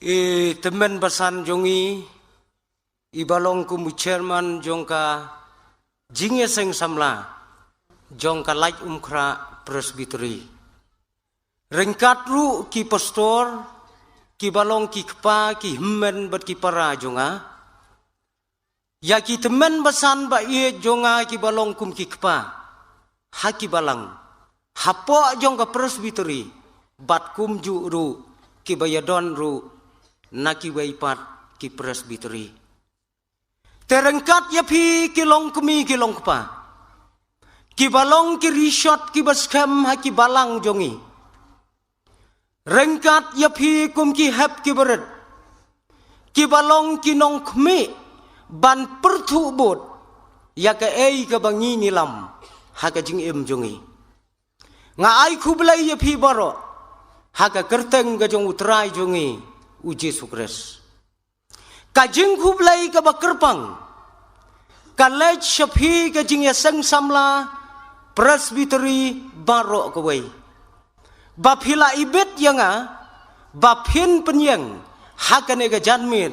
teman basan jongi ibalong kumu chairman jongka jinge seng samla jongka like umkra presbytery rengkat ru ki pastor ki balong ki kpa ki himmen bat ki para jonga ya ki teman basan ba ye jonga ki balong kum ki kpa haki balang hapo jongka presbytery bat kum ju ru ki bayadon ru naki waipat ki presbytery terengkat ya pi ki long kumi ki long kpa ki balong ki resort ki baskem ha ki balang jongi rengkat ya pi kum ki hap ki berat ki balong ki nong kmi ban pertu bot ya ka ei ka bangi nilam ha ka jing em jongi nga ai kublai ya pi baro ha ka kerteng ga jong utrai jongi uji sukres ka jing kublai ka bakerpang ka lej shapi ka jing ya sang samla presbytery baro ka wei bapila ibet yanga baphin penyeng hakane ga janmit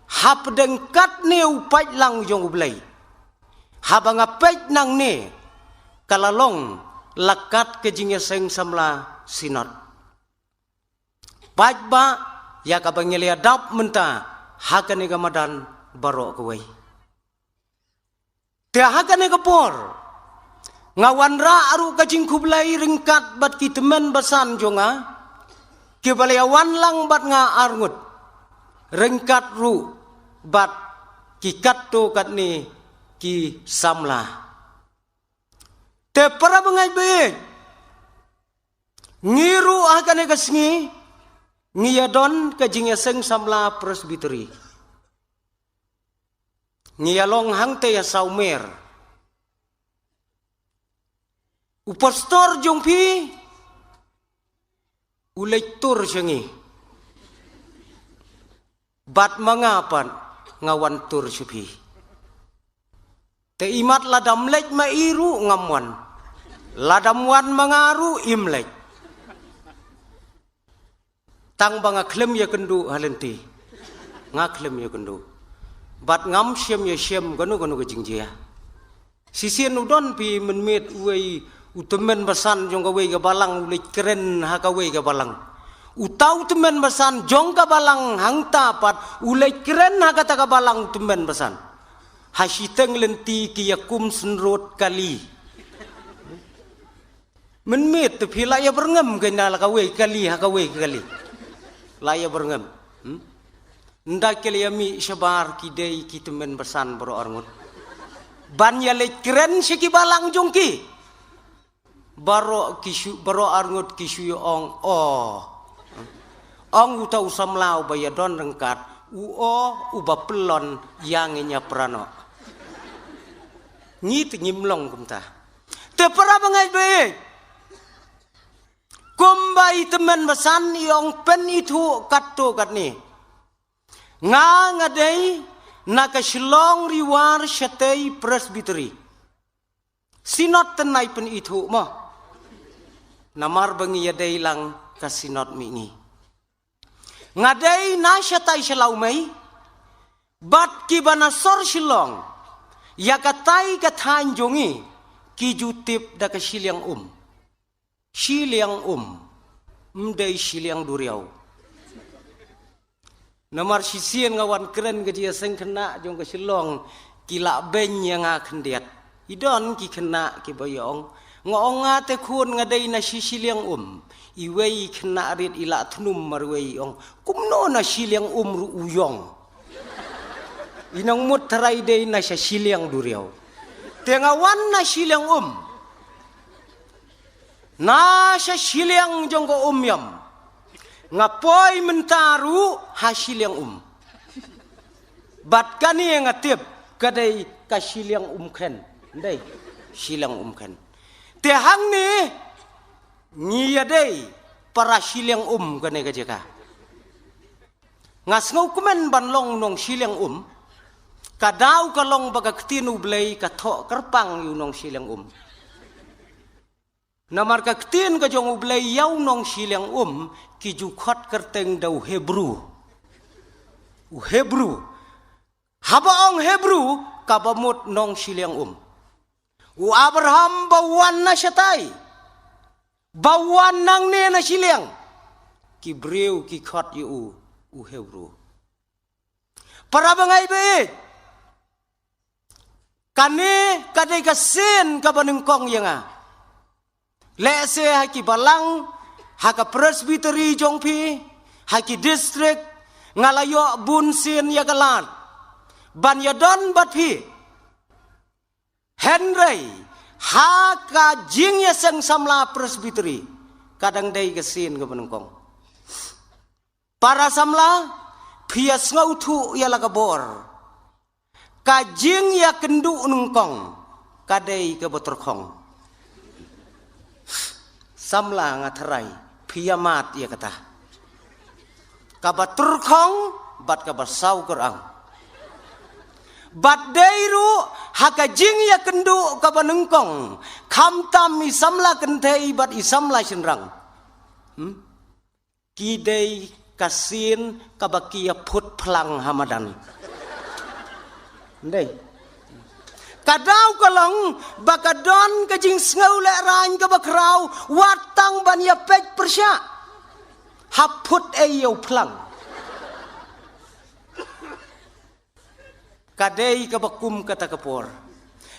hapdeng kat neu pai lang jong ublai habanga pej nang ne kalalong lakat ke jing ya sang samla sinot pajba ya ka bangelia dap menta hakane ga madan baro ka wei te hakane ga por ngawan ra aru ka jing kublai ringkat bat ki temen basan jonga ki balayawan lang bat nga arngut ringkat ru bat ki katto kat ni ki samla te para bangai be ngiru hakane ga sngi ngiyadon ka jing seng samla presbytery ngiyalong hangte ya saumer upastor jongpi ulektur jengi bat mangapan ngawan tur supi te imat ladam lek mairu ngamwan ladam wan mangaru imlek tang banga klem ya kendu halenti ngaklem ya kendu bat ngam syem ya syem ganu ganu ke jingjia sisien udon pi menmet uai utemen basan jong ka wei ka balang ulek keren ha ka wei ka balang utau temen basan jong ka balang hang tapat ulek keren ha kata ka balang temen basan hasiteng lenti ki yakum senrot kali menmet tu pi la ya berngem ke na ka wei kali ha ka wei kali laya berngem ndak kali ami sabar ki dei ki temen basan bro arngut ban ya le keren siki balang jongki baro kisu baro arngut kisu ong ong utau samlau bayadon rengkat uba pelon yang nya prano ngit ngimlong kumta te para bangai be kumbai teman basan iong pen itu katto katni nga ngadei naka silong riwar syatei presbytery sinot tenai pen itu mo namar bangi yadei lang ka sinot mingi ngadei na syatai selau mai bat ki banasor silong ya katai ka tanjongi ki jutip da ka siliang mdei siliang duriau namar sisien ngawan keren ke dia seng kena jong ke silong kila ben yang akendiat idon ki kena ki bayong ngonga te kun ngadai na siliang iwei kena rit ila tnum marwei ong kumno na siliang ru uyong inang mut tarai dei na siliang duriau tengawan na siliang na siliang jong ko yam ngapoi mentaru hasil yang bat kani yang ngatip kadai kasil yang ken dai silang ken te hang ni ngia dai para silang kane ka jeka ngas ngau kumen ban long nong silang kadau kalong baga ktinu blai ka tho kerpang yu nong silang namar ka ktin ka jong ublay yaw nong silang ki jukhat kerteng daw Hebrew u Hebrew haba ong Hebrew kabamut nong siliang u Abraham bawan na siyatay bawan nang ne na siliang ki breu ki khot yu u Hebrew para bangai be kane kadai kasen kabanengkong yanga lese haki balang haka presbytery jongpi haki district ngalayo bunsin yagalan banyadon batpi Henry haka jingya sang samla presbytery kadang dai kasen kabanengkong para samla pias ngautu ya lagabor kajing ya kendu nungkong kadai ke botorkong samla ngatarai piamat ya kata kabaturkong bat kabasau kerang bat dairu hakajing ya kendu kabanungkong kamtam isamla kentai bat isamla senrang kidai kasin kabakia put pelang hamadan Ndai. Kadau kalong bakadon kajing sngau le rain ka bakrau watang ban ya pek persya. Haput eyau plang. Kadai ka bakum kata kapor.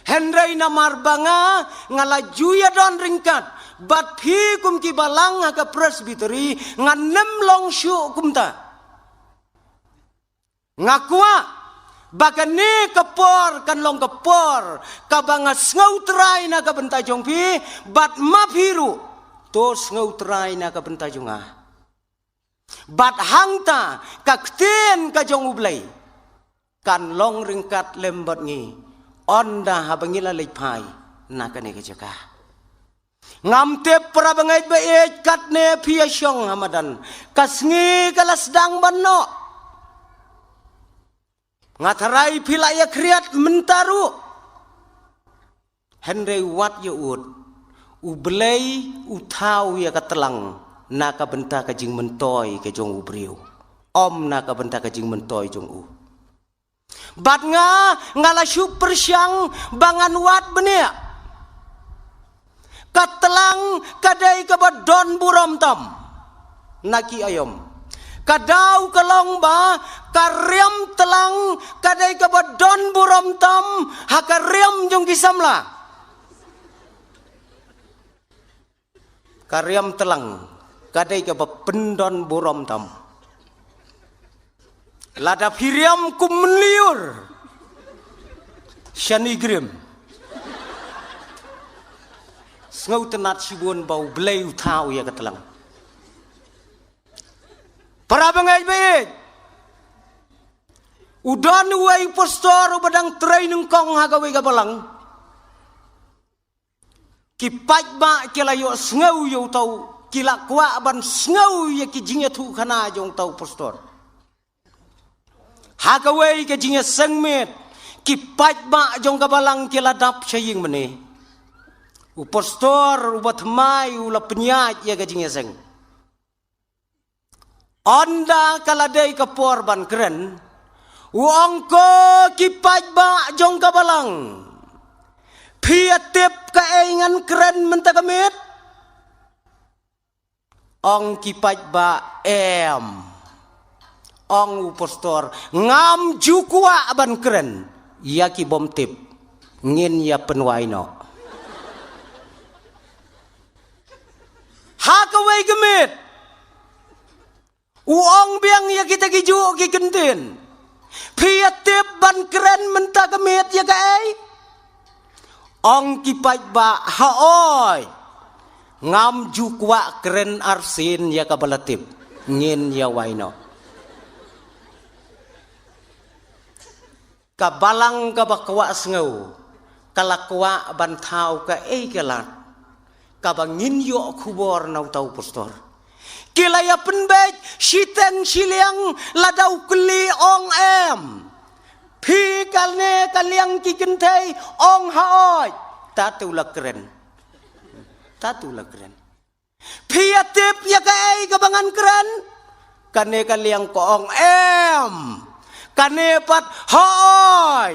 Henry namar banga ngalaju ya don ringkat. Bat phi kum ki balang ka presbytery nganem long syu kumta. Ngakua bakane kapor kan long kapor kabangas ngau trai na ka bentajong pi bat mapiru tos ngau trai na ka bentajong bat hangta kakten ka jong ublay kan long ringkat lembat ngi onda habangila lepai na ka ne ka jaka ngamte prabangai bae katne piasyong hamadan kasngi kalas dang banno ngatarai pilaya kriat mentaru Henry wat ya ud ublay utau ya katelang naka benta ka jing mentoy ke jong ubriu om naka benta ka jing mentoy jong u bat nga ngala super syang bangan wat benia katelang kadai ka badon buram tam naki ayom kadau kalong ba karyam telang kadai ka badon buram tam hakaryam jong kisamla karyam telang kadai ka pendon buram tam lada piriam kum menliur syanigrim ngau tenat sibun bau blay utau ya katelang para bangai baik udan wai postor badang training kong hagawai gabalang kipat ba kilayo ngau yo tau kilak kwa ban ngau ya kijingya tu kana jong tau postor hagawai kijingya sengmet kipat ba jong gabalang kiladap saying mene u postor ubat mai ula penyat ya kijingya seng onda kaladai kapor ban keren uangko kipat ba jong kabalang piatip kaingan keren mentakamit ong kipat ba ong upostor ngam jukwa ban keren ya ki bom tip ngin ya penwaino hakawai gemit uang biang ya kita kiju ki kentin piatip ban keren menta kemit ya kai ong kipat ba haoy ngam jukwa keren arsin ya kabalatip ngin ya waino kabalang kabakwa sngau kalakwa ban thau ka kalat kabangin yo kubor nau tau postor kilaya penbek siteng siliang ladau keli ong em pi kalne kaliang kikentai ong haoi tatulah keren piatip ya kai kabangan keren kane kaliang ko ong em kanepat hoy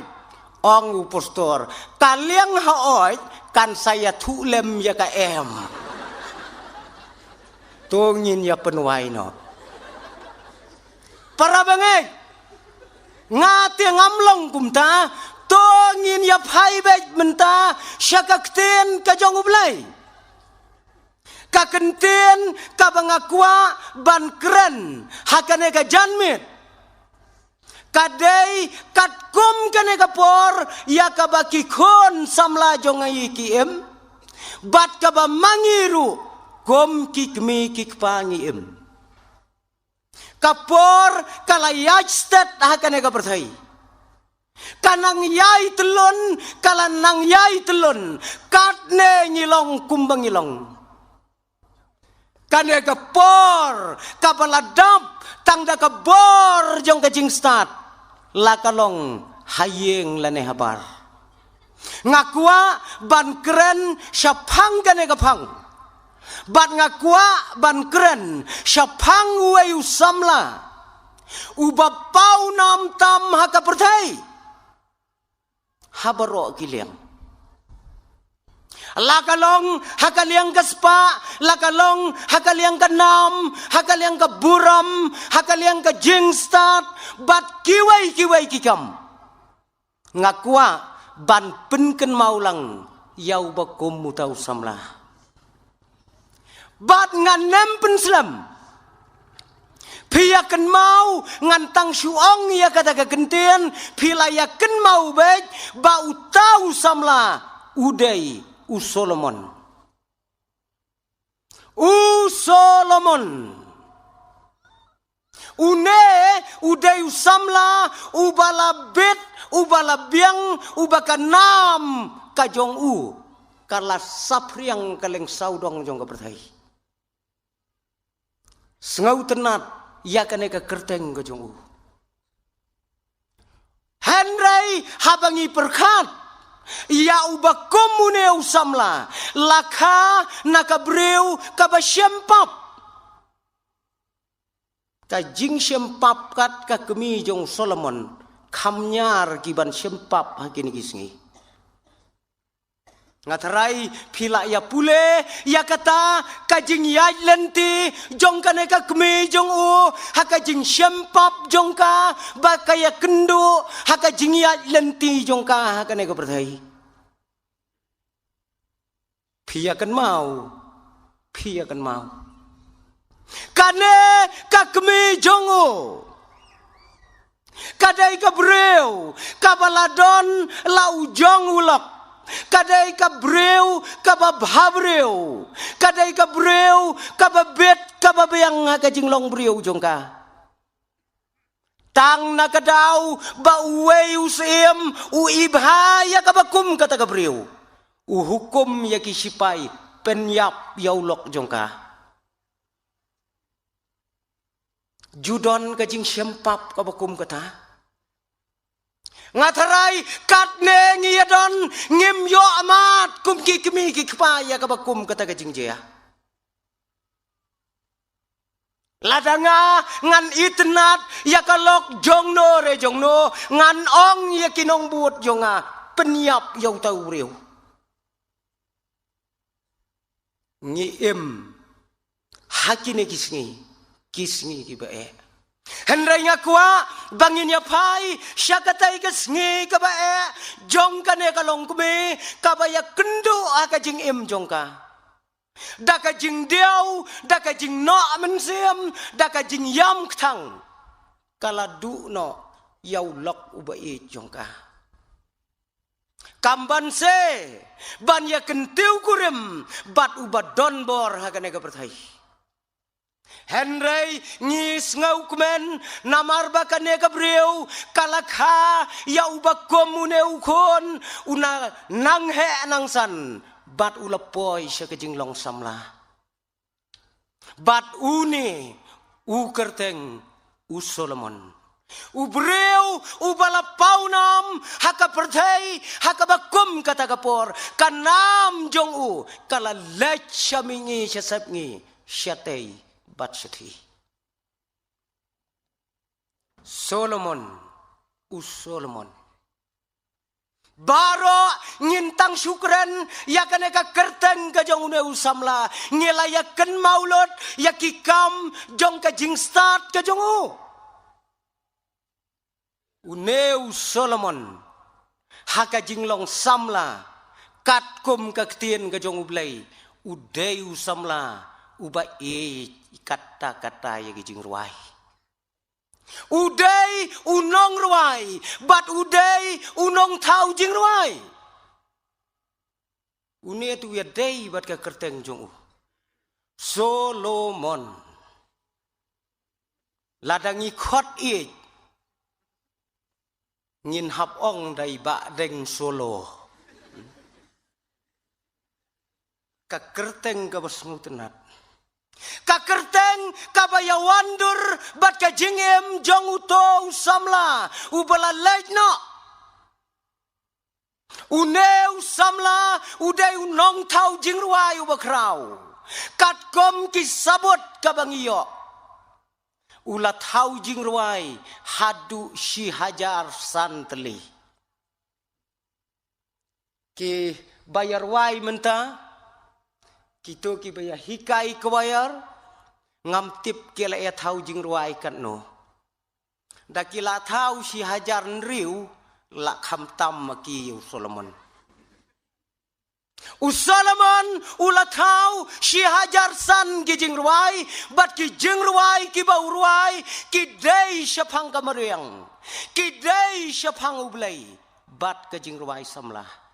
ong upastor kaliang hoy kan saya tulem ya ka em tungin ya penuai no para bangay ngati ngamlong kumta tungin ya phai bet menta syakakten ka jong ublay ka kenten ka bangakwa ban kren hakane ka janmit kadai katkum kane ka por ya ka baki khon samla jong ai kiem bat ka ba mangiru kom kikmi kikpangi em kapor kalayaj stet hakane ka perthai kanang yai telon kalanang yai telon katne ngilong kumbang ngilong kane ka por kapaladap tangda ka bor jong ka jingstat lakalong hayeng lane habar ngakwa ban kren syapang kane ka pang bat ngakwa ban kren syapang wayu samla ubapau nam tam haka perthai habaro kiliang lakalong hakaliang kaspa lakalong hakaliang ka nam hakaliang ka buram hakaliang ka jingstat bat kiwai kikam ngakwa ban penken maulang yau bakum mutau samla bat nganem penslam piyakan mau ngantang syuong ya kata kagentian pilayakan mau baik ba utau samla udai Solomon une udai samla ubala bet ubala biang ubakanam kajong kala sapriang kaleng saudong jong ka perthai sengau tenat ya kane ka kerteng kajong Henry habangi perkat ya uba komune usamla lakha nakabreu kaba syempap ka jing syempap kat ka kemi jong Solomon kamnyar kiban syempap hakini kisngi ngatarai pila ya pule ya kata ka jing yai lenti jong kane ka kemi jong haka jing syempap jong ka bakaya kendo haka jing yai lenti jong ka hakane ka perthai piakan mau kane ka kemi jong kadai ka breu ka baladon lau jong ulok kadai ka breu ka babhabreu kadai ka breu ka babet ka babayang ka jinglong breu jongka tang nakadau ba uwei usem uibhaya ka bakum kata ka breu uhukum ya kisipai penyap yaulok jongka judon ka jing syempap ka bakum kata ngatarai katne ngiyadon ngim yo amat kum kikmi kikpaya kabakum kata kajing jea ladanga ngan itnat yakalok jongno re jongno ngan ong yakinong buat jonga penyap yau tau riu ngiem hakine kisngi kibae Henry ngakwa bangin ya pai syakatai kesngi kabae jong kane kalong kume kabaya kendo aka jing im jongka daka jing diau daka jing no mensiam daka jing yam ktang kala du no yau lok ubai jongka kamban se ban ya kentiu kurim bat uba donbor hakane ka perthai Henry ngis ngau kumen namar bakane kabreu kalakha ya uba komune ukon una nanghe nangsan bat ulapoy siya kajing long samla bat uni ukerteng Solomon ubreu ubalapaunam haka perthai haka bakum kata kapor kanam jong kala lech shamingi syasapngi syatei bat sethi Solomon Solomon. Baro ngintang syukran ya kene ka kerteng ka jong une usamla ngela ya ken maulot ya kikam jong ka jing start ka jong une Solomon haka jing long samla kat kum ka ktien ka jong ublay udai usamla uba kata-kata ya jing ruai. Udai unong ruai, bat udai unong tau jing ruai. Uni tu ya dai bat ka kerteng jong Solomon. Ladangi khot i ngin hap ong dai ba deng solo. Ka kerteng ka basngu tenat. Kakerteng kabaya wandur bat ka jingem jong uto usamla ubala lejno une usamla udai unong tau jingruai ubakrau katkom ki sabot kabangiyo ulat tau jingruai hadu si hajar santli ki bayar wai menta Kito ki baya hikai kebayar ngam tip kela ya thau jing ruai kan no. Da kila thau si hajar nriu la kham tam ki Solomon. Solomon ula thau si hajar san ki jing ruai bat ki jing ruai ki bau ruai ki dei syapang kamariang ki dei syapang ublai bat ka jing ruai samlah.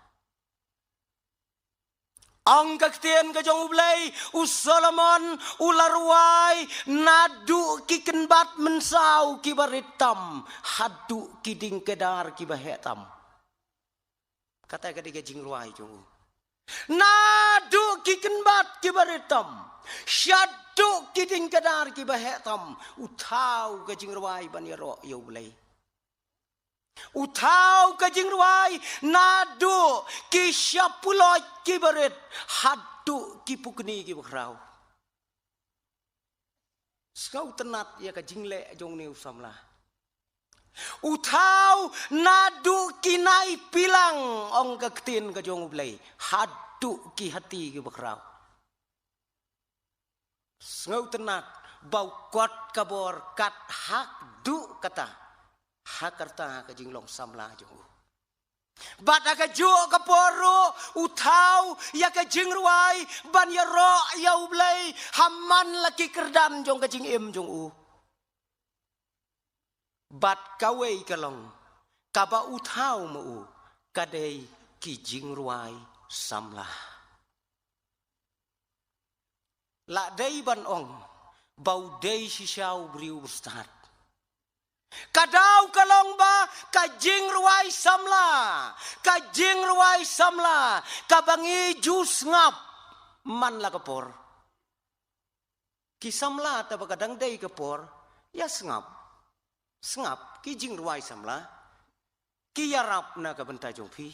Ang kaktien ka jong ublay Solomon ularway nadu kiken bat mensau kibaritam hadu kiding kedar kibahetam kata ka diga jing ruai jong nadu kiken bat kibaritam syadu kiding kedar kibahetam utau ka jing ruai baniro ya ublay Utau ka jing ruai nadu ki syapulot ki barit hadu ki pukni ki bakrau. Skau tenat ya ka jingle jong ni usamla. Utau nadu ki nai pilang ong ka ktin ka jong ublay hadu ki hati ki bakrau. Skau tenat bau kot kabor kat hak du kata. Hakarta ka jinglong samla jong bata ka jo ka poro utau ya ka jingruai ban ya ro ya ublay hamman laki kerdan jong ka jing em jong bat kawe kalong kaba utau mu kadai ki jingruai samla la dei ban ong bau dei si syau briu berstat Kadau kalong ba kajing ruai samla kabangi jus ngap man la kapor kisamla ta bakadang dei kapor ya ngap kijing ruai samla ki yarap na ka benta jongpi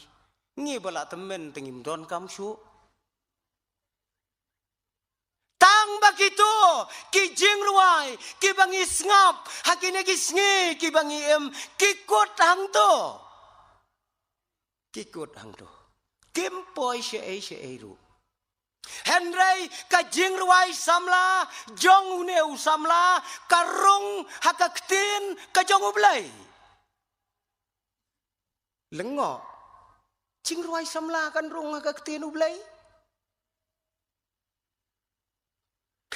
ngi bala temen tengim don kamsu Bakito ki jing ruai ki bangi ngap hakine ki sngi ki bangi em kikut hang to kimpoi she ru Henry ka jing ruai samla jong une usamla karung hakaktin ka jong ublay lengo jing ruai samla kan rung hakaktin ublay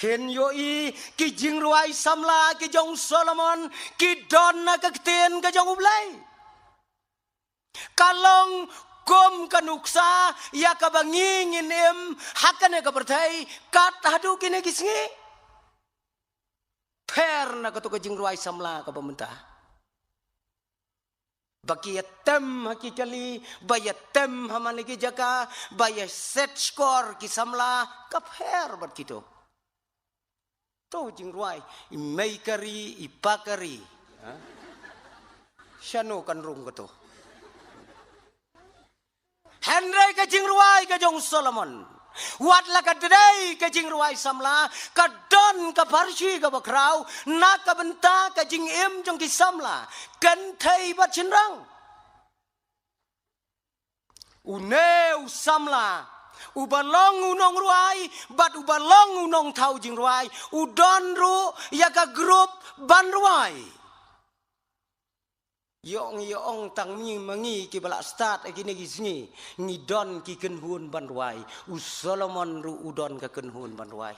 Ken yoi ki jing ruai samla ki jong Solomon ki don na kakten ka jong ublay. Kalong kom kanuksa ya kabangingin em hakane ka pertai kat hadu kine kisngi. Per na ka to ka jing ruai samla ka pamenta. Bakiyatem hakikali bayatem hamaniki jaka bayas set score ki samla ka per bat kito. To jing ruai imay kari ipakari syano kan rung kato Henry ka jing ruai ka jong Solomon wat la ka dai ka jing ruai samla ka udon ka parsi ka bakrau nak ka benta ka jing em jong ki samla kan thei bat chenrang uneu samla ubalong unong ruai bat ubalong unong thau jing ruai udon ru ya ka grup ban ruai yong tang mi mangi ki bala start ki ne gisni ni don ki ken hun ban ruai u Solomon ru udon ka ken hun ban ruai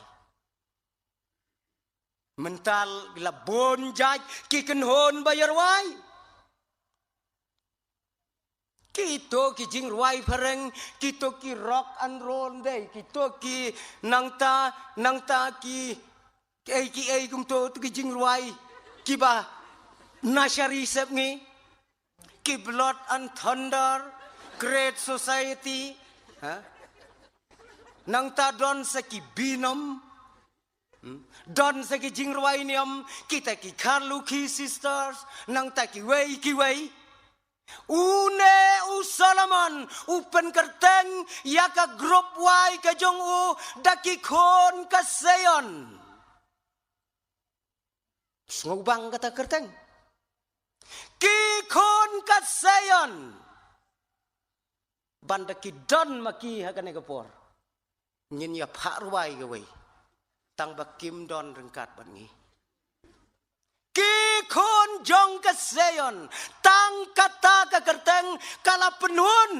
mental la bon jaj ki ken hun bayar ruai kito ki jing ruai pareng kito ki rock and roll dei kito ki nangta ki ai kum to ki jing ruai ki ba nashari sep ngi ki blood and thunder great society nangta don sa ki binom don sa ki jing ruai niam kita ki Karluki sisters nangta ki wei une u Solomon u pen kerteng ya ka grup wai ka jong u daki khon ka seyon ngubang kata kerteng ki khon ka seyon banda ki don maki hakane kapor nyin ya phar wai ga wei tang ba kim don rengkat ban ngi ki khon jong ka seyon tang kata ka kerteng kala penun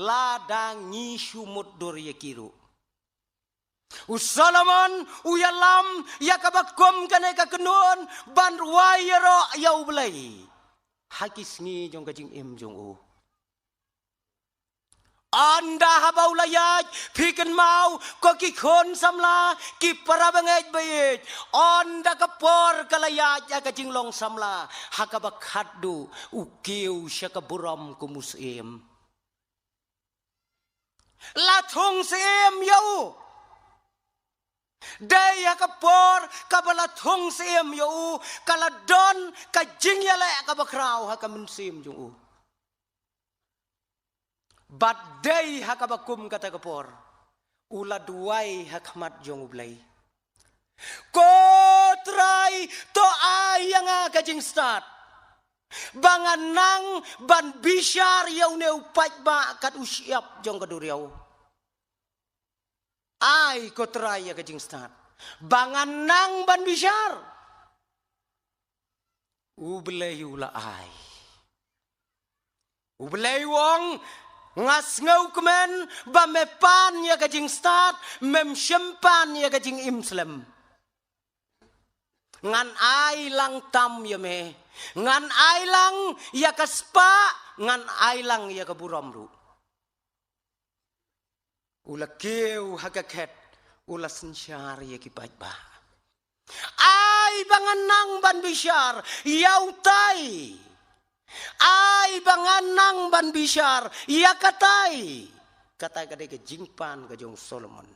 ladang ngi sumut dor ye kiru u Solomon u yalam ya ka bakom kane ka kenun ban ruai ro yau blai hakis ngi jong ka jing em jong u anda habau layaj piken mau ko ki khon samla ki parabangej bayej anda ka por kalayaj ka jing long samla hakaba khaddu ukiu syaka buram ku muslim la thong sem yau daya ka por kabala thong sem yau kala don ka jing yala ka bakrau haka mensim jung u badai hakabakum kata kapor ula duai hakmat jong ublai kotrai to ayang kajing start bangan nang ban bishar yau ne upat ba kat usiap jong kaduriau ai kotrai ya kajing start bangan nang ban bishar ublai ula ai ublai wong ngas ngau kemen ba mepan ya kajing start mem syempan ya kajing imslam ngan ai lang tam ya me ngan ai lang ya kaspa ngan ai lang ya kaburam ru ula keu hakaket ula sensyar ya kipat ba ai bangan nang ban bishar yau tai ai banganang ban bishar ya katai kadai ke jingpan ke jong Solomon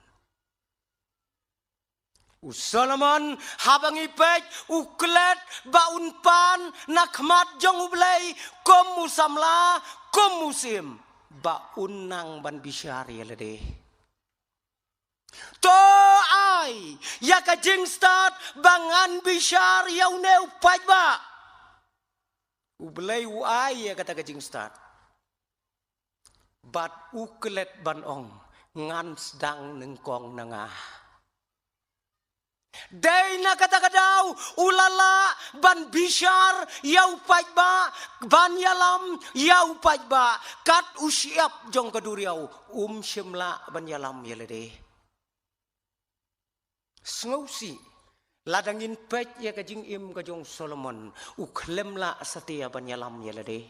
u Solomon habang ipek uklet baun pan nakmat jong ublai kom musamla kom musim baun nang ban bishar ya lede to ai ya ka jing start bangan bishar ya une upat ba ublay uai ya kata kajing start bat uklet ban ong ngan sedang nengkong nangah day na kata kadau ulala ban bishar yau pai ba ban yalam yau pai ba kat usiap jong kaduriau shimla ban yalam yelede snausi ladangin pet ya kajing im kajong Solomon uklemla setia banyalam ya lade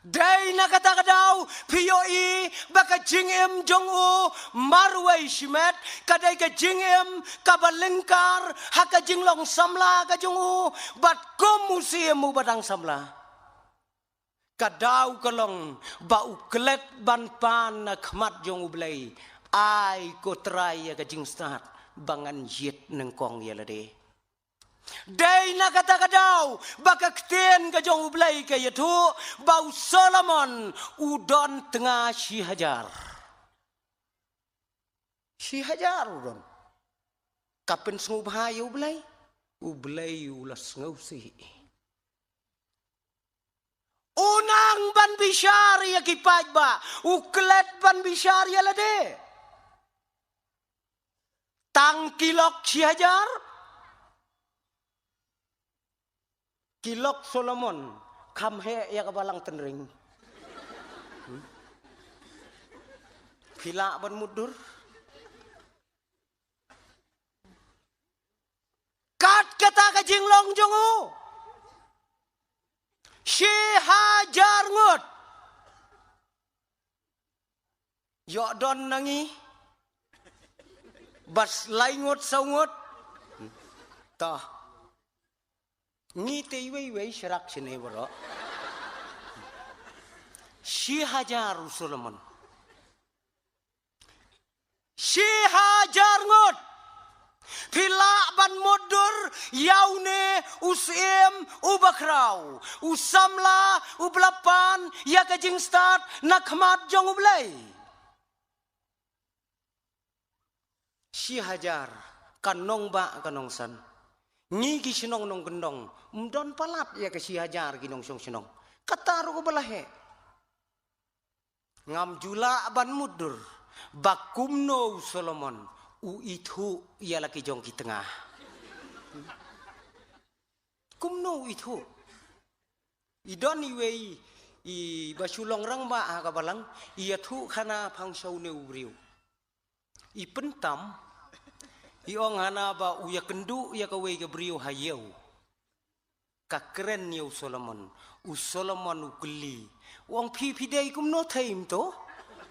dai na kata kadau piyoi baka jing im jong u marwai shimet kadai kajing im kabalengkar hakajing long samla kajong u bat komusiemu badang samla kadau kalong ba uklet ban pan khmat jong ublai ai ko trai ya kajing start bangan jit nengkong ya lade dai na kata kadau baka kten ka jong ublai ka yatu bau Solomon udon tengah si hajar udon kapen sngubhay ublay ulas ngausi unang ban bisyari ya kipad ba uklet ban bisyari ya lade tang kilok si hajar kilok Solomon kamhe ya kabalang tenring pila ban mudur kat kata ka jinglong jongo si hajar ngut yo don nangi bas laingot saungot ta ngite wei syarak sini bro si hajar Solomon si hajar ngut pila ban mudur yaune usim ubakrau usamla ublapan ya kajing start nakmat jong ublay si hajar kanong ba kanong san ngigi sinong nong gendong mdon palat ya ke si hajar ginong song sinong kataru ko balahe ngam jula ban mudur bakumno Solomon itu ia laki jong ki tengah kumno itu idon iwei i basulong rang ba ka balang ia thu khana phangsau ne ubriu i pentam i ong hana ba uya kendu ya ka wei ka briu hayeu ka keren niu Solomon ukli wong phi dei kumno thaim to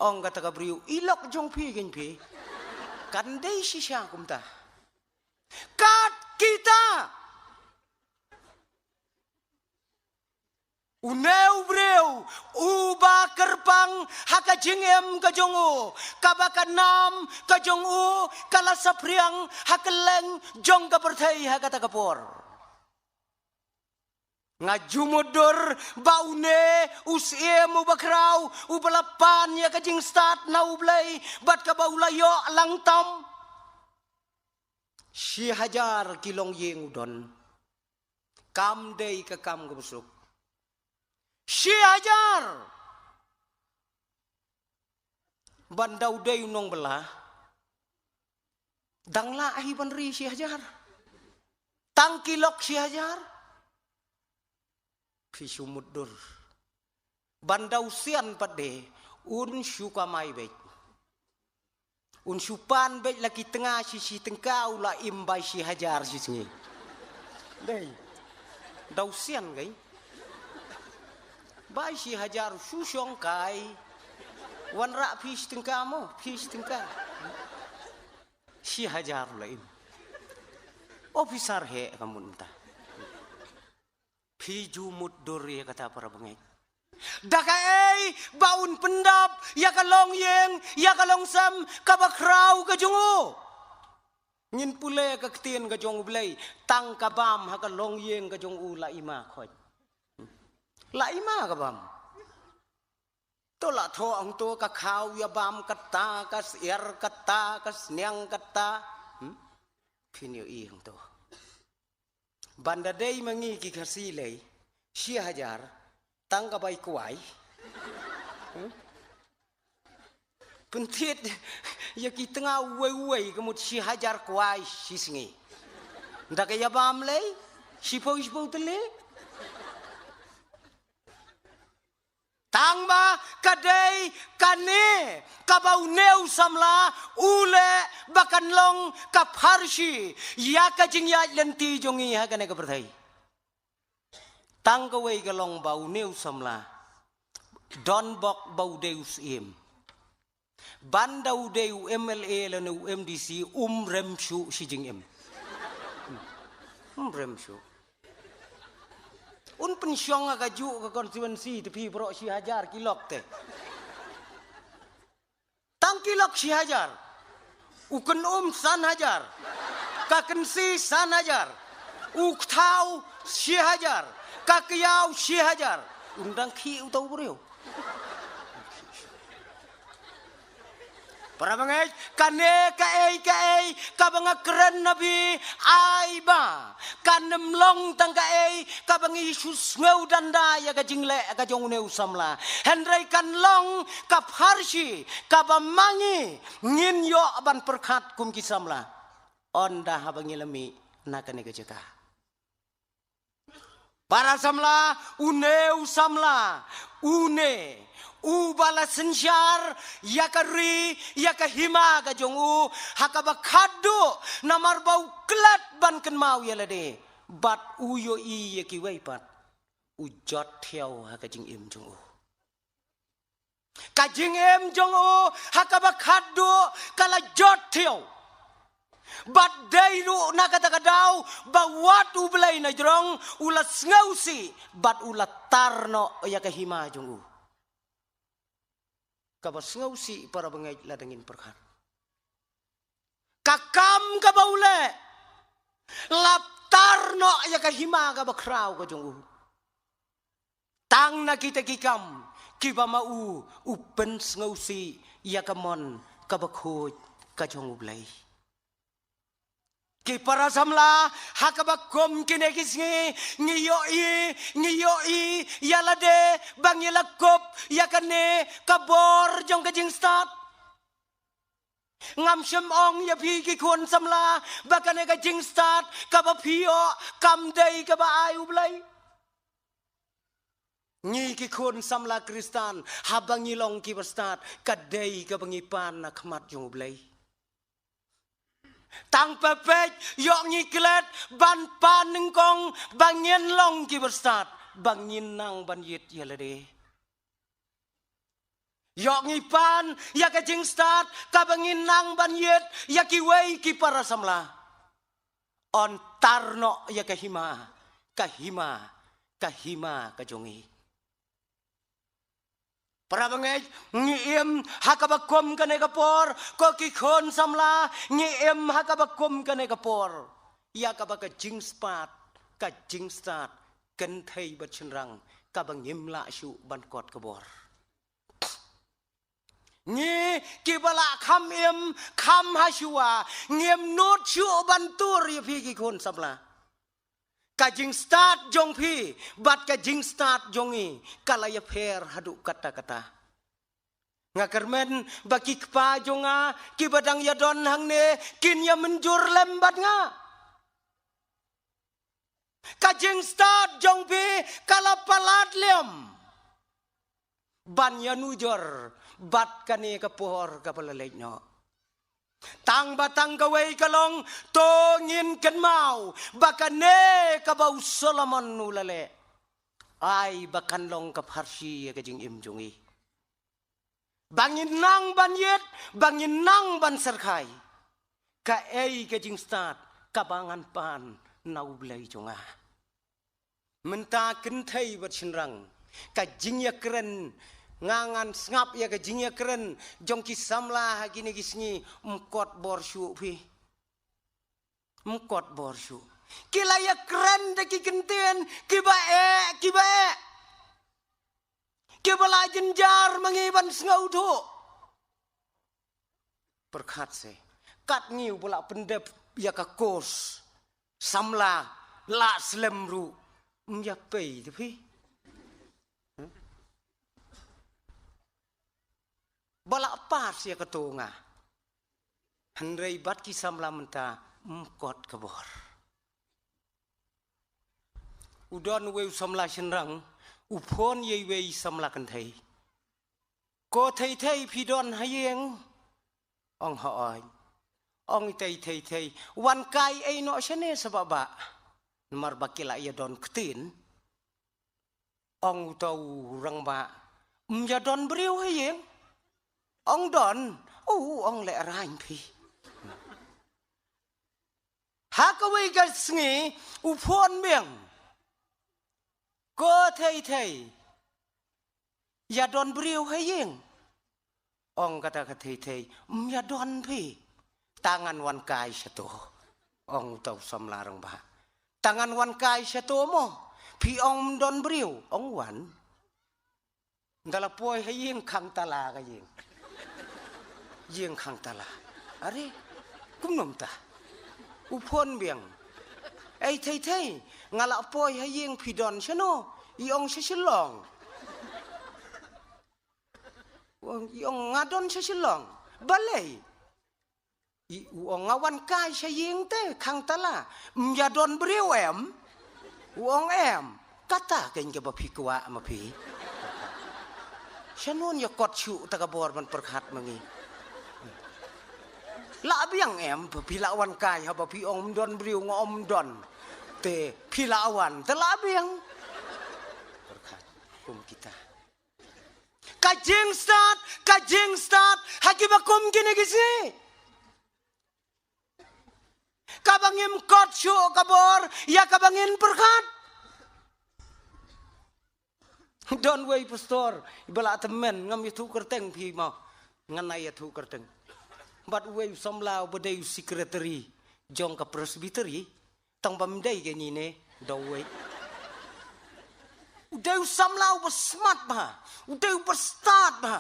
ong kata ka briu ilok jong phi gen phi kandai sisya kumta kat kita uneu breu uba kerpang haka jingem ka jongo kabaka nam ka jongu kala sapriang hakeleng jong ka perthai haka ta kapor ngajumudur baune usim ubakrau ubalapan ya kajing start na ublay bat ka baulayo lang tam si hajar kilong yeng udon kam day ka kam gubsuk si hajar bandau day unong belah dangla ahi banri si hajar tang kilok si hajar pisumudur bandau sian pade un syuka mai bet un syupan bet laki tengah sisi tengkau la imbai si hajar sisi dei dau sian gai bai si hajar susyong kai wan ra pis tengkamo pis tengka si hajar lain officer he kamun ta piju mudur ya kata para bangit dakai baun pendap ya kalong yeng ya kalong sam kabakrau ka jungu ngin pule ka ktien ka jong blay tang kabam ha kalong yeng ka jong u la ima khoj la ima ka bam to la tho ang to ka khaw ya bam katta kas er katta kas nyang katta phinyo i ang to banda day mangi ki khasilay si hajar tang kabay kuwai pentit ya ki tengah wei kemut si hajar kuwai si singi ndak ya bam lay si po tele tang ba kadai kane kabau neu samla ule bakan long kapharshi ya kajing ya lenti jongi ha kane ka perthai tang ka wei ka long bau neu samla don bok bau deus im bandau deu MLA le nu MDC remshu si jing em remshu un pensyong ka ju ka konstituensi tepi pro si hajar kilok te tang kilok si hajar uken san hajar ka kensi san hajar uktau si hajar ka kiyau si hajar undang ki utau breu Para bangai kane ka banga keren nabi ai ba kanem long tang ka bangi Yesus ngeu danda ya ka jingle ka jong neu samla henry kan long ka pharsi ka bamangi ngin yo ban perkat kum ki samla onda habangi lemi nakane ka jeka para samla uneu samla une ubala sensyar yakari yakahima ka jongu hakaba khadu namar bau klat ban kan mau yalade bat uyo I yaki waipat ujot theo hakajing im jongu kajing im jongu hakaba khadu kala jot theo bat dairu nakatagadaw bawat ublay na jrong ulat ngausi bat ulat tarno yakahima jongu kabas ngausi para bangay ladangin perkar. Kakam kabaule laptar no ya kahima kabakraw ka jongu. Tang na kita kikam kiba mau upen ngausi ya kamon kabakhoy ka jongu blay. Ki para samla hakabakom kinegisngi ngiyoi yalade bang yalakop yakane kabor jong kajing start ngam shem ong ya pi ki kon samla bakane kajing start kabapio kamdei kaba ayu blai ngi ki kon samla kristan habangi long ki start kadei kabangi pan na khmat jong blai tang pepek yok ngiklet ban paneng kong bangin long ki berstat bangin nang ban yit yalade yok ngipan ya ka jing start ka bangin nang ban yit ya ki wei ki para samla on tarno ya ka hima ka jongi para bangay ngiem hakabakom kane kapor ko kikon samla ngiem hakabakom kane kapor ya kabaka jingspat ka jingstat kan thei bat chenrang ka bangim la shu ban kot kabor ngi kibala kham hashua ngiem not shu ban tur ya phi kikon samla kajing start jong pi bat kajing start jongi kalaya per hadu kata-kata ngakermen baki kpa jonga ki badang ya don hangne kin ya menjur lembat nga kajing start jong pi kala palat lem ban ya nujor bat kane kapor kapala no tang batang gawai kalong tongin kan mau bakane kabau Solomon nulale ai bakan long kapharsi ka jing im jongi bangin nang ban serkai ka ei ka jing start kabangan pan nau blai jonga menta ken thei bat chinrang ka jing ya keren ngangan ngap ya ka jing ya keren jong ki samla gini gisni mkot borshu pi mkot borshu kila ya keren de ki kenten kibae kibala jenjar mengiban ngau tho perkhat se kat ngiu bola pendep ya ka kos samla la slemru mya pei de pi balak pas ya ketunga henrei bat ki samla menta mkot kabor udon we samla shenrang upon ye we samla kan thei ko thei pidon hayeng ong haoi ong thei wan kai ei no shene sababa mar bakila ya don ktin ong tau rangba ya don briu hayeng ong don ong le rain pi hakawai ka sngi upon meng ko thei ya don briu hayeng ong kata ka thei ya don pi tangan wan kai sato ong tau samlarang ba tangan wan kai sato mo pi ong don briu ong wan ndala poi hayeng khang tala ka yeng Jeng khang tala. Are, kum nom ta. Upon biang. Thay, ngalak poi hayeng pidon siano. Iong sesilong. Iong ngadon sesilong. Balay. Uong ngawan kai sayeng te khang tala. Mjadon beriu em. Uong em. Kata kan ke bapi kuwa mapi. Sianon ya kot cu tagabor man perkhat mangi. La biang em pilawan kai ha bapi ong don beriu ngom don. Te pilawan te la biang. Perkhat kum kita. Kajeng start hakibakum kini gisi. Kabangim kot cu kabor ya kabangin perkhat. Don't wait pastor ibala temen ngam itu kerteng pi mau nganai itu kerteng but we somlau bedai secretary jong ka presbytery tang pamdai ke ni ne do we udai somlau ba smart ba udai ba start ba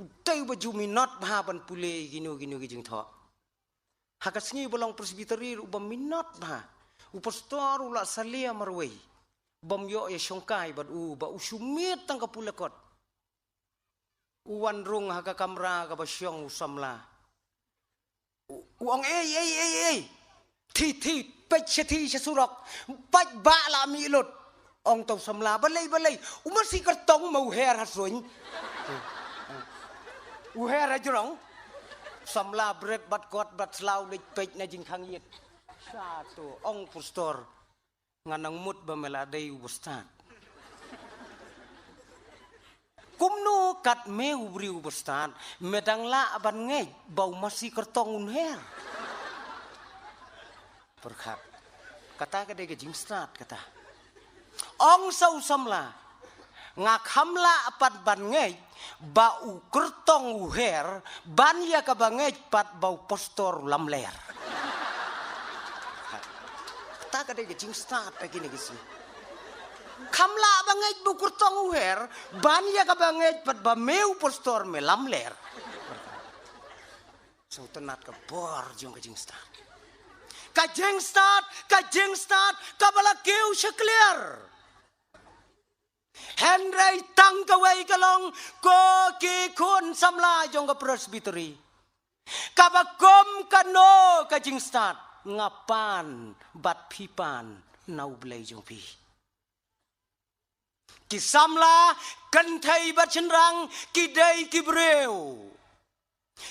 udai ba juminot ba ban pule ginu jing tho hakasngi bolong presbytery ba minot ba u pastor ula salia marwei bom yo ya songkai bad ba usumit tang kapulakot uwan rung haka kamra ka basyong usamla uang thi pech thi surok pach ba la mi lut ong tau samla balai umasi kartong mau her hasuin her ajrong samla bread bat kot bat slau lik pech na jing khang yet satu ong pastor nganang mut bamela dei ubstat kumno kat me ubri ubstat medang la ban ngej bau masih kertong unher perkhat kata ke de jing stat kata ong sau samla ngakhamla apat ban ngej bau kertong uher ban ya ka bangej pat bau postor lamler tak ada jing start begini gisi. Kamla banget bukur tong uher, ban ya ka banget pat ba meu postor melam ler. So tenat ka bor jong ka jing start. Ka jing start, ka bala keu sekler. Henry tang ka wei kalong ko ki kun samla jong ka presbytery. Ka bakom kano ka jing start. Ngapan bat pipan nau blai jong pi kisamla kanthai bat chenrang kidai kibreu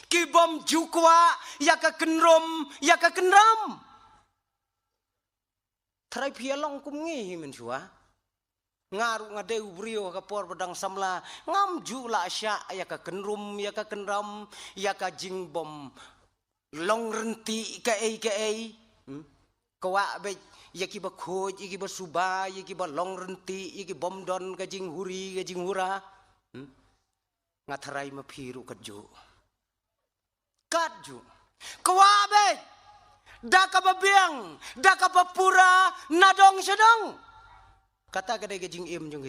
kibom jukwa ya ka kenram trai pialong kum ngi men chua ngaru ngadeu brio ka por pedang samla ngam ju la sya ya ka kenrum ya ka kenram ya ka jing bom long renti ka ai kawa be yaki ba khoj yaki ba suba yaki ba long renti yaki bom don ka jing huri ka jing hura ngatharai ma phiru kaju kawa be daka ba biang daka ba pura nadong sedang kata kadai ka jing im jong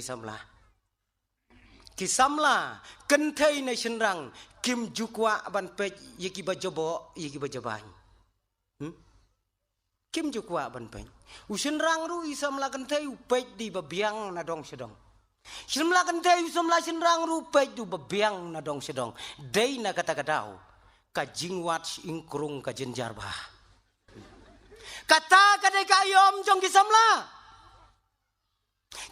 kisamla kenthai na shenrang kim jukwa ban pej yaki ba jobo yaki ba jabang kim jukwa ban pej ushenrang ru isamla kenthai upej di ba biang na dong sedong shenmla kenthai usamla shenrang ru pej du ba biang na dong sedong dei na kata kadau ka jingwat ingkrung ka jenjar ba kata kadai kayom jong kisamla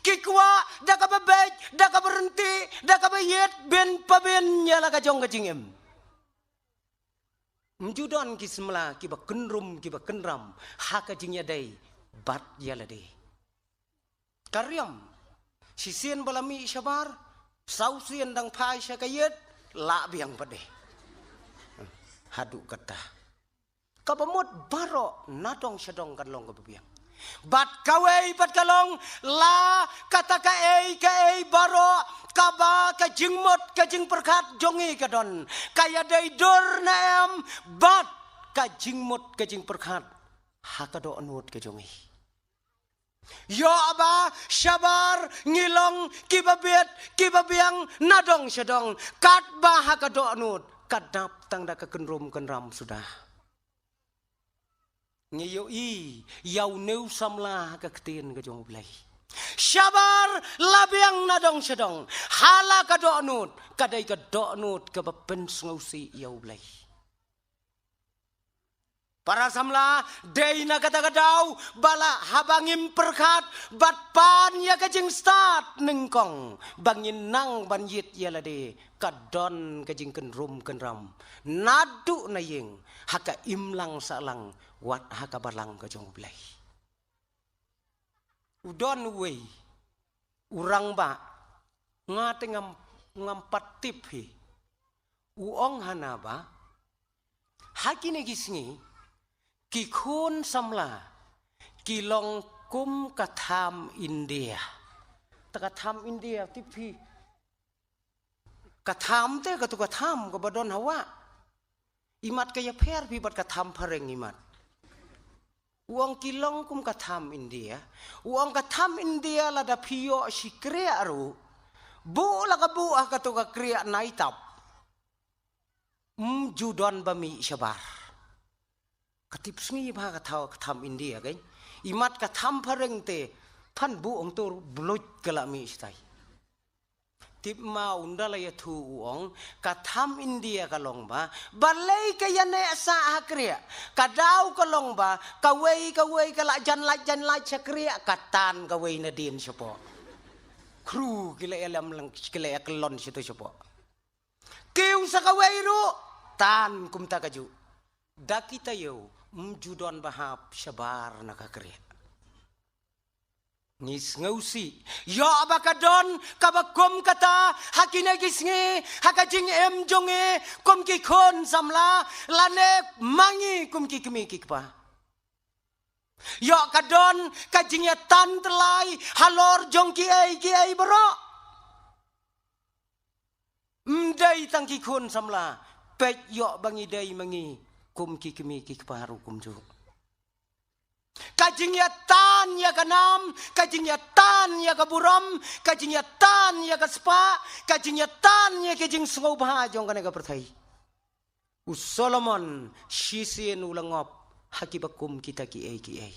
kikwa daka babej daka berhenti daka bayet ben paben nyala ka jong ka jingem mjudon kismla kiba kenrum kiba kenram haka jingya dai bat yala dai karyam sisien balami syabar sausien dang pai syakayet la biang pade hadu kata kabamot baro nadong syadong kan long ka biang bat kawai pat kalong la kata ka ei baro kaba ka jingmot ka jing perkat jongi kadon kaya dai dor naem bat ka jingmot ka jing perkat hakado anut ka jongi yo aba syabar ngilong kibabiang nadong syadong kat ba hakado anut kadap tang dak kenrum kenram sudah ngiyoi yau neu samla ka ketin ka jong blai sabar labiang nadong sedong hala ka donut kadai ka donut ka bapen ngausi yau blai para samla deina kata kadau bala habangim perkat batpan ya kajing start nengkong bangin nang banjit ya lade kadon kajing kenrum kenram nadu nayeng haka imlang salang wat haka balang kajong blai udon wei urang ba ngate ngampat tip hi uong hanaba hakine gisngi ki khun samla ki long kum katham India ta katham India tipi katham te ka tu katham ka badon hawa imat ka ya pher pi bat katham phareng imat uang ki long kum katham India uang katham India la da phio sikre aru bu la ka bu ka tu ka kriya naitap judon bami sabar katip sngi ba ka tham India kan imat ka tham phareng te phan bu ong tur bluj kala mi stai tip ma undala ya thu ong ka tham India ka long ba balai ka yane sa hakriya ka dau ka long ba ka wei ka la jan la chakriya ka tan ka wei na din sopo kru kila elam lang kila eklon situ sopo kiu sa ka wei ru tan kum ta kaju dakita yo judon bahap sabar nakakriya ngis ngausi yo abakadon kabakom kata hakine gisngi hakajing em jonge kom ki khon samla lane mangi kum ki kmi ki pa yo kadon kajing ya tan telai halor jong ki ai bro mdai tang ki khon samla pet yo bangi dai mangi kum ki kmi ki paru kum ju kajing ya tan ya kanam kajing ya tan ya kaburam kajing ya tan ya kaspa kajing ya tan ya kajing sngau bha jong kana ka perthai Solomon shisien ulangop hakibakum kita ki ai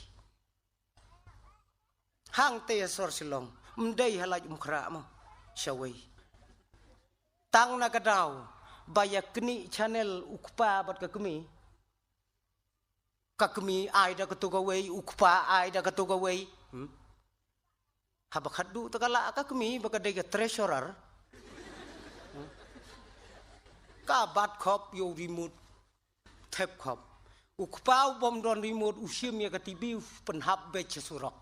hang te sor silong mdai halaj umkhra mo shawai tang na kadau bayakni channel ukpa bat ka kmi kakmi ai da katuga wei ukpa ai da katuga wei habakadu takala kakmi baka dega treasurer ka bat khop yo remote tap khop ukpa bom don remote usim ya katibi penhab be surok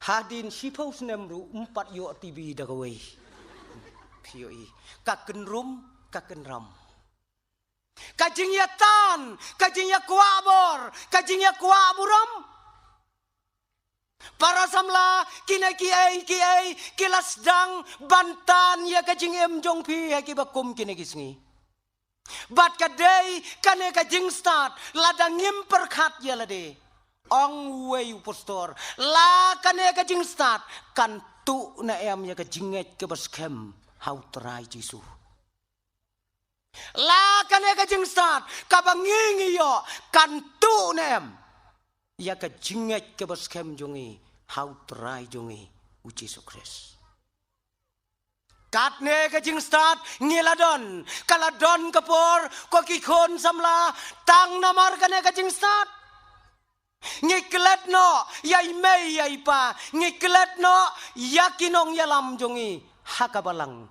hadin sipos nemru 4 yo tv da wei pioi kakenrum kakenram kajing ya tan kajing ya kuabor kajing ya kuaburam para samla kina ki ai kilas dang bantan ya kajing em jong pi ya ki bakum kina gisngi bat kadai kane kajing start ladang ngim perkhat ya lade ong wei postor la kane kajing start kan tu na em ya kajinget ke baskem how try jisu la kane kajing start kabangingi yo kan tu nem ya kajinget ke baskem jongi how try jongi uci sukres katne kajing start ngiladon kaladon kapor koki khon samla tang namar kane kajing start ngiklet no yai mei yai pa ngiklet no yakinong yalam jongi hakabalang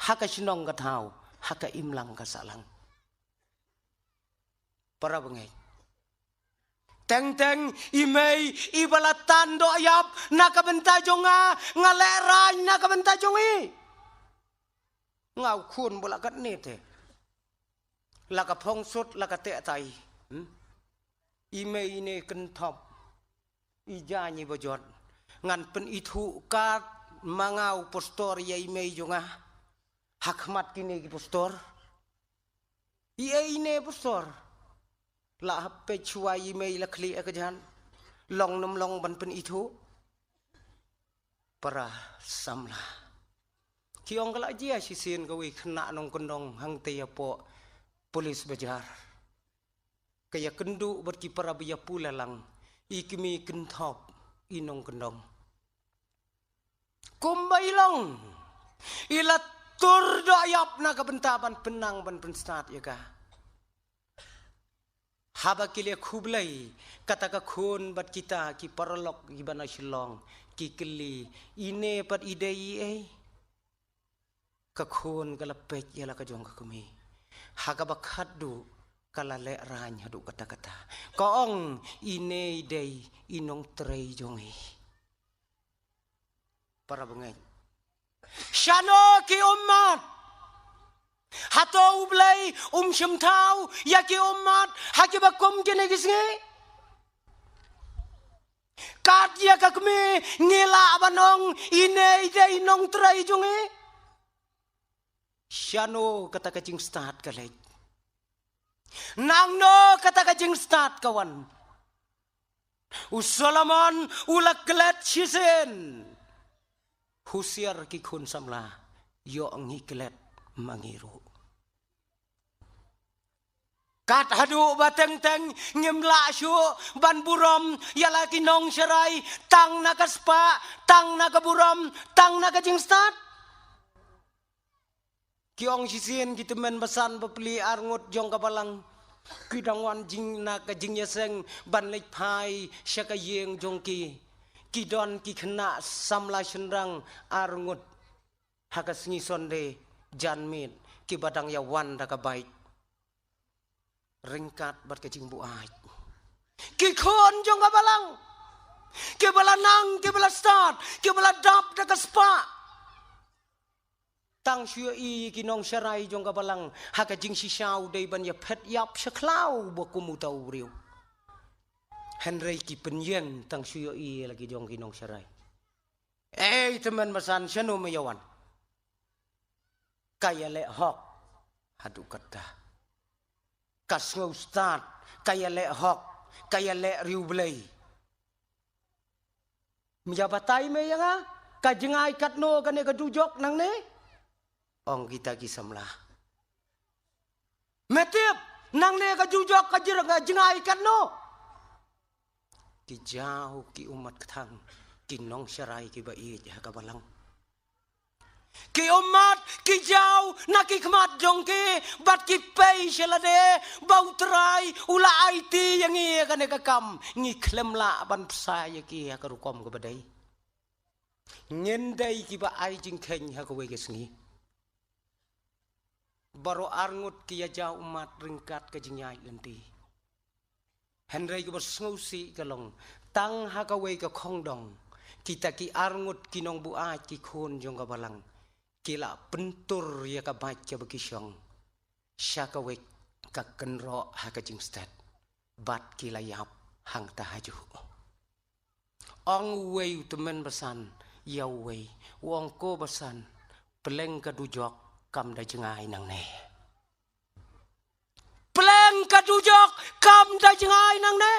hakasinong katau haka imlang kasalang para bengai teng imei ibalatan do yap nakabenta jonga ngaleran nakabenta jongi ngau khun bulakat ni te laka phong sut laka te tai imei ne kentop ijanyi bojot ngan pen itu kat mangau postor ya imei jonga hakmat kini ki postor ie ne postor la hape chua imei la kli akajan long nom long ban pen itu para samla kiong kala dia si sin kawi kena nong kendong hang tia po polis bajar kaya kendu berki para biya pula lang ikimi kentop inong kendong kumbai long ila tur do ayap na kabentaban penang ban penstat ya ka haba kilia kublai kata ka khun bat kita ki paralok gibana silong ki keli ine pat idei ka khun kala pek yala ka jong ka kumi haga bakhadu kala le rany hadu kata-kata kaong ine idei inong trei jongi para bangay shano ki ummat hato ublay shimtau ya ki ummat haki bakum kene gisngi kat ya kakme ngila abanong ine ide inong trai jungi shano kata kajing start kalej nang no kata kajing start kawan usalaman ulak kelet shisen husiar ki khun samla yo ngi kelet mangiru kat hadu bateng teng ngimla syu ban burom yala ki nong serai tang nakaspa tang nakaburom tang nakajingstat kiong sisin kitemen besan bepeli arngut jong kapalang kidangwan jing nakajing yaseng ban lek pai syakayeng jongki kidon ki kena samla senrang arngut hakas ngisonde janmit ki badang yawan daka baik ringkat bat kajing buat ki khon jong kabalang ki balanang ki bala start ki bala dap daka spa tang syua i ki nong syarai jong kabalang hakajing sisau dei ban ya phet yap syaklau bokumu tau riu Henry ki penyeng tang syua i lagi jong ki nong syarai teman masan syanu mayawan kaya le hok hadu kata kas ustad kaya le hok kaya le riu belai menjabatai me yang ka jengai katno kane ka dujok nang ne ong kita kisamlah metip nang ne ka dujok ka jengai katno ki jauh ki umat ketang ki nong syarai ki bai ja ka balang ki umat ki jauh na ki khmat jongke bat ki pei selade bau trai ula IT yang ngi kane ka kam ngi klemla ban psai ki ka rukom ka badai ngendai ki ba ai jing kheng ha ka we gesngi baro arngut ki ya jauh umat ringkat ka jingai lenti Henry ki bersngausi kalong tang ha ka we ka khongdong kita ki arngut ki nong buat ki khun jong ka balang kila pentur ya ka baca begisyong syakawek ka kenro ha ka jingstat bat kila yap hang tahaju ong wei temen besan ya wei wong ko besan peleng ka dujok kam da jengai nang ne peleng ka dujok kam da jengai nang ne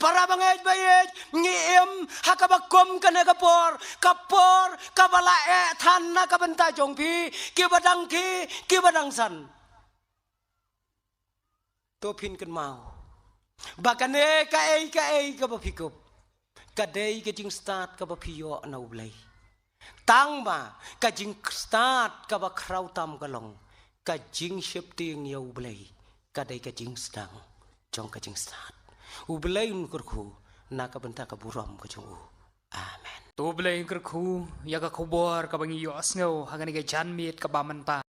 para bangait bayet ngiem hakabakom kana kapor kabala than na kabenta jongpi ki badang san to phin kan mau bakane ka ei ka bapikup kadei ka jing start ka bapiyo na ublay tang ba ka jing start ka ba krautam kalong ka jing shifting ya ublay kadei ka jing stang jong ka jing start ublay unkurku naka benta ka buram ka jungu amen to ublay unkurku ya ka khobor ka bangi yo asngau hagani ka janmit ka baman pa